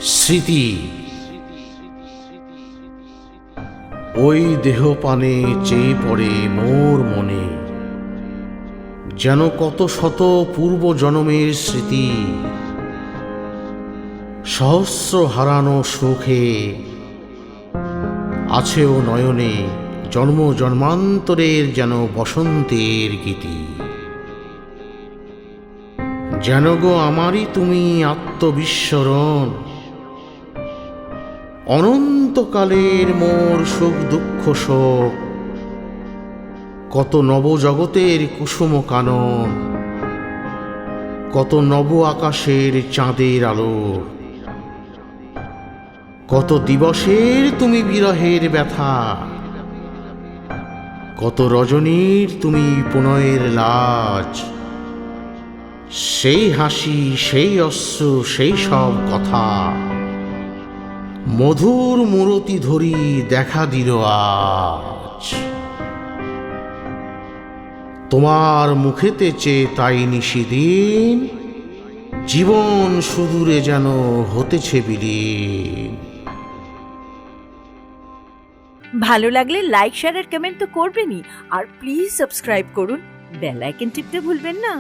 স্মৃতি ওই দেহপানে চেয়ে পড়ে মোর মনে, যেন কত শত পূর্ব জন্মের স্মৃতি। সহস্র হারানো সুখে আছে ও নয়নে জন্ম জন্মান্তরের যেন বসন্তের গীতি। যেন গো আমারই তুমি আত্মবিস্মরণ, অনন্তকালের মোর সুখ দুঃখ শোক। কত নবজগতের কুসুম কানন, কত নব আকাশের চাঁদের আলো, কত দিবসের তুমি বিরহের ব্যথা, কত রজনীর তুমি প্রণয়ের লাজ। সেই হাসি, সেই অশ্রু, সেই সব কথা মধুর মূরতি ধরি দেখা দিল আজ। তোমার মুখেতে চেয়ে তাই নিশিদিন জীবন সুদূরে যেন হতেছে বিলীন। ভালো লাগলে লাইক শেয়ার আর কমেন্ট তো করবেনই, আর প্লিজ সাবস্ক্রাইব করুন, বেল আইকন টিপতে ভুলবেন না।